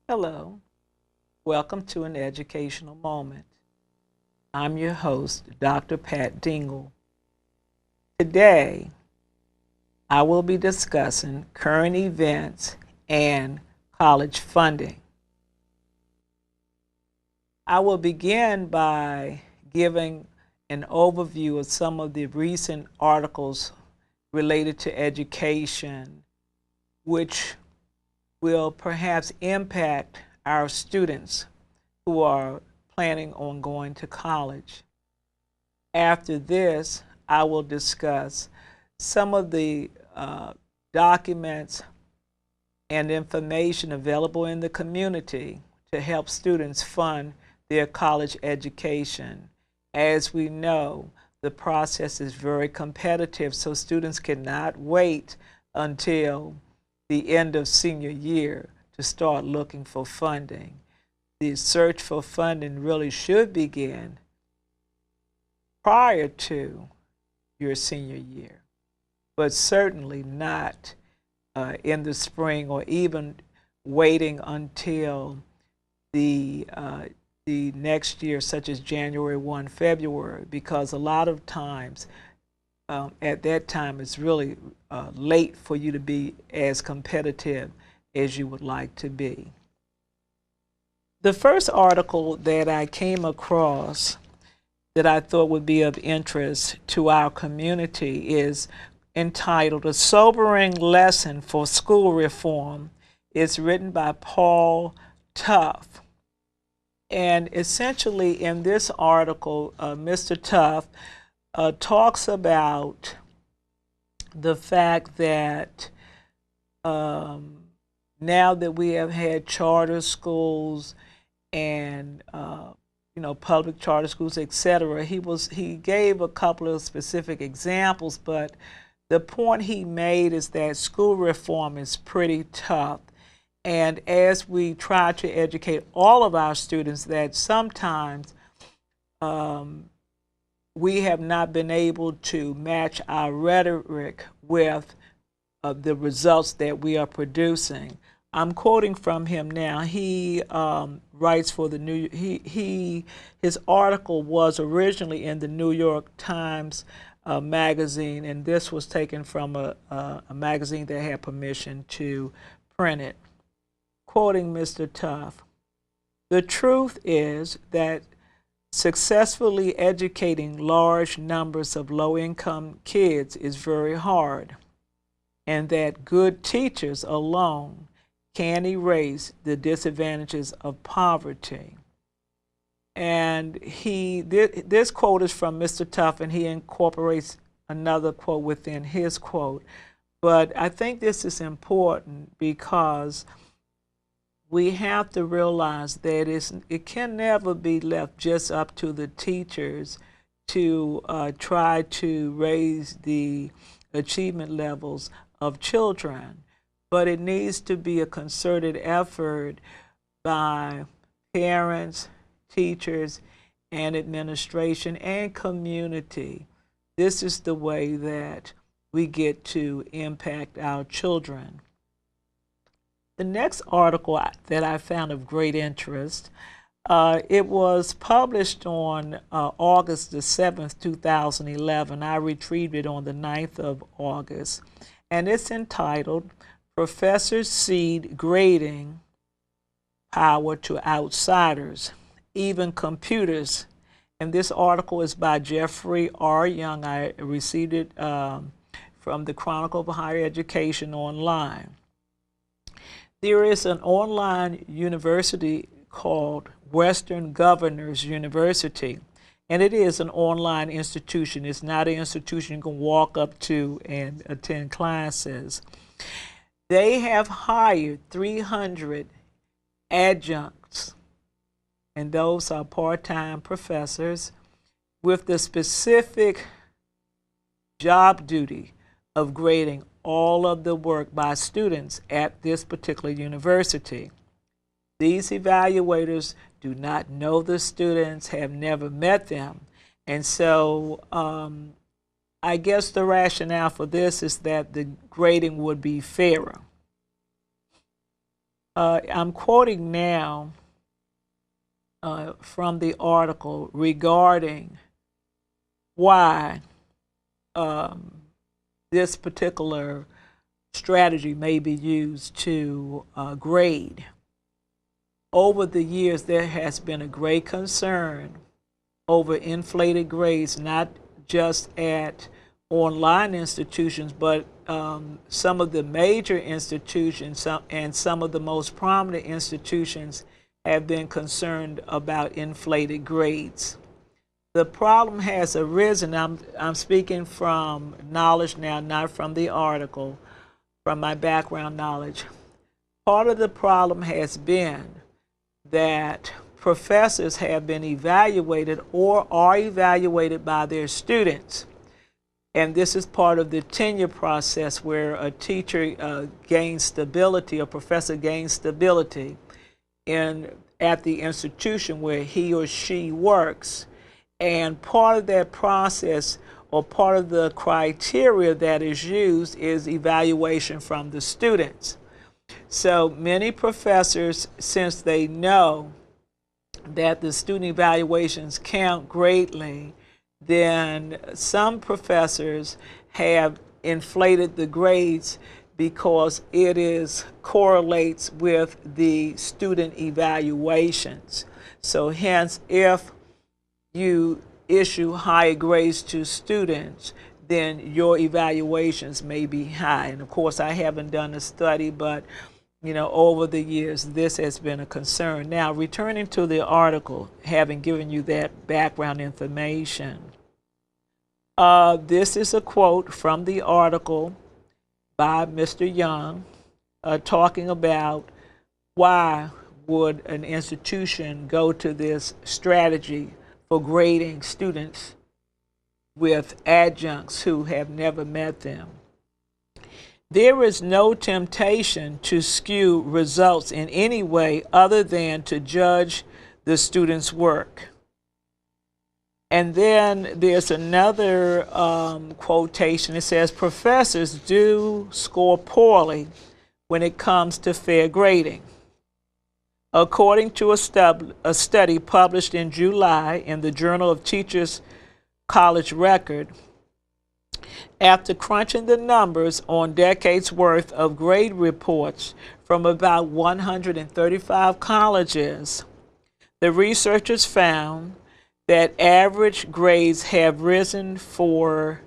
Hello, welcome to an educational moment. I'm your host, Dr. Pat Dingle. Today, I will be discussing current events and college funding. I will begin by giving an overview of some of the recent articles related to education, which will perhaps impact our students who are planning on going to college. After this, I will discuss some of the documents and information available in the community to help students fund their college education. As we know, the process is very competitive, so students cannot wait until the end of senior year to start looking for funding. The search for funding really should begin prior to your senior year, but certainly not in the spring or even waiting until the the next year, such as January 1, February, because a lot of times at that time it's really late for you to be as competitive as you would like to be. The first article that I came across that I thought would be of interest to our community is entitled A Sobering Lesson for School Reform. It's written by Paul Tough. And essentially, in this article, Mr. Tough talks about the fact that now that we have had charter schools and public charter schools, etc. He gave a couple of specific examples, but the point he made is that school reform is pretty tough. And as we try to educate all of our students, that sometimes we have not been able to match our rhetoric with the results that we are producing. I'm quoting from him now. He writes for the New. His article was originally in the New York Times magazine, and this was taken from a magazine that had permission to print it. Quoting Mr. Tough, the truth is that successfully educating large numbers of low-income kids is very hard, and that good teachers alone can erase the disadvantages of poverty. And this quote is from Mr. Tough, and he incorporates another quote within his quote. But I think this is important because we have to realize that it can never be left just up to the teachers to try to raise the achievement levels of children, but it needs to be a concerted effort by parents, teachers, and administration and community. This is the way that we get to impact our children. The next article that I found of great interest, it was published on August the 7th, 2011. I retrieved it on the 9th of August, and it's entitled Professors Cede Grading Power to Outsiders, Even Computers. And this article is by Jeffrey R. Young. I received it from the Chronicle of Higher Education online. There is an online university called Western Governors University, and it is an online institution. It's not an institution you can walk up to and attend classes. They have hired 300 adjuncts, and those are part-time professors with the specific job duty of grading all of the work by students at this particular university. These evaluators do not know the students, have never met them, and so I guess the rationale for this is that the grading would be fairer. I'm quoting now from the article regarding why this particular strategy may be used to grade. Over the years, there has been a great concern over inflated grades, not just at online institutions, but some of the major institutions and some of the most prominent institutions have been concerned about inflated grades. The problem has arisen, I'm speaking from knowledge now, not from the article, from my background knowledge. Part of the problem has been that professors have been evaluated or are evaluated by their students. And this is part of the tenure process where a teacher gains stability, a professor gains stability at the institution where he or she works. And part of that process, or part of the criteria that is used, is evaluation from the students. So many professors, since they know that the student evaluations count greatly, then some professors have inflated the grades because it correlates with the student evaluations. So hence, if you issue higher grades to students, then your evaluations may be high. And of course, I haven't done a study, but over the years, this has been a concern. Now, returning to the article, having given you that background information, this is a quote from the article by Mr. Young, talking about why would an institution go to this strategy for grading students with adjuncts who have never met them. There is no temptation to skew results in any way other than to judge the student's work. And then there's another quotation. It says, professors do score poorly when it comes to fair grading. According to a study published in July in the Journal of Teachers College Record, after crunching the numbers on decades worth of grade reports from about 135 colleges, the researchers found that average grades have risen for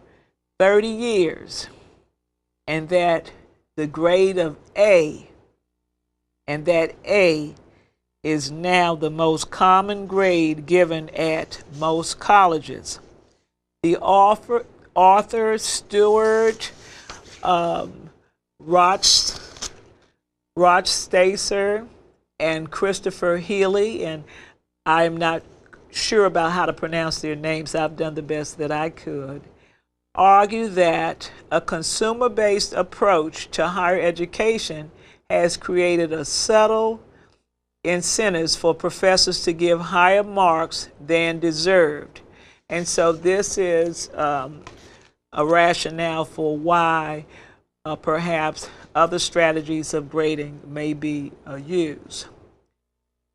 30 years, and that the grade of A, and that A is now the most common grade given at most colleges. The author Stuart Rochstacer and Christopher Healy, and I'm not sure about how to pronounce their names, I've done the best that I could, argue that a consumer-based approach to higher education has created a subtle incentives for professors to give higher marks than deserved. And so this is a rationale for why perhaps other strategies of grading may be used.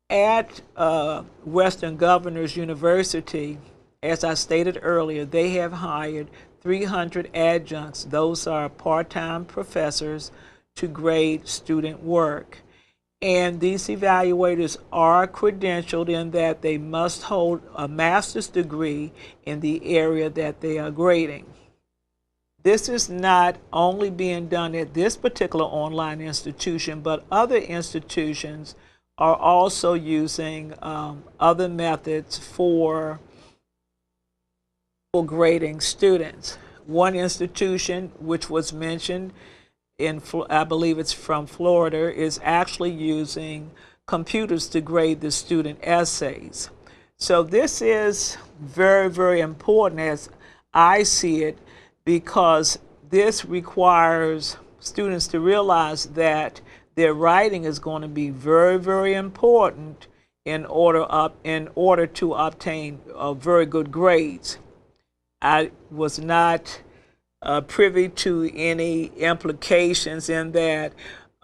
At Western Governors University, as I stated earlier, they have hired 300 adjuncts. Those are part-time professors to grade student work. And these evaluators are credentialed in that they must hold a master's degree in the area that they are grading. This is not only being done at this particular online institution, but other institutions are also using other methods for grading students. One institution, which was mentioned I believe it's from Florida, is actually using computers to grade the student essays. So this is very, very important as I see it, because this requires students to realize that their writing is going to be very, very important in order to obtain very good grades. I was not privy to any implications in that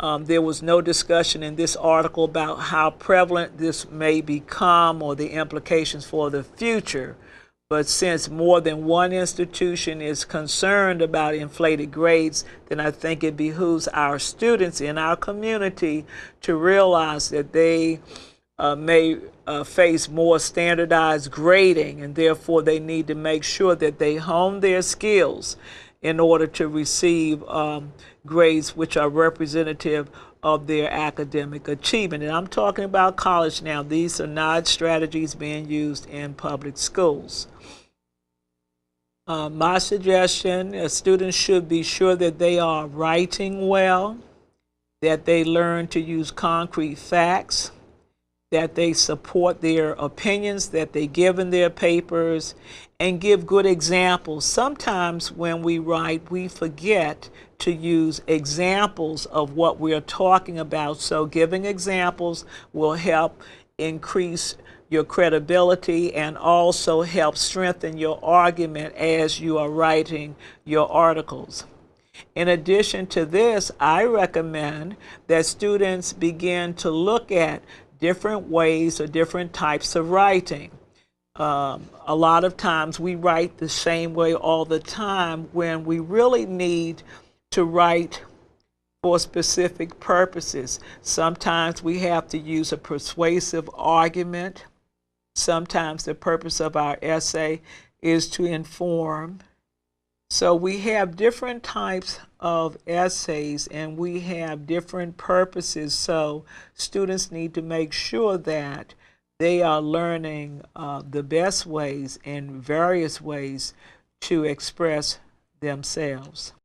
There was no discussion in this article about how prevalent this may become or the implications for the future. But since more than one institution is concerned about inflated grades, then I think it behooves our students in our community to realize that they may face more standardized grading, and therefore they need to make sure that they hone their skills in order to receive grades which are representative of their academic achievement. And I'm talking about college now. These are not strategies being used in public schools. My suggestion, students should be sure that they are writing well, that they learn to use concrete facts, that they support their opinions that they give in their papers, and give good examples. Sometimes when we write, we forget to use examples of what we're talking about. So giving examples will help increase your credibility and also help strengthen your argument as you are writing your articles. In addition to this, I recommend that students begin to look at different ways or different types of writing. A lot of times we write the same way all the time when we really need to write for specific purposes. Sometimes we have to use a persuasive argument. Sometimes the purpose of our essay is to inform. So we have different types of essays and we have different purposes. So students need to make sure that they are learning the best ways and various ways to express themselves.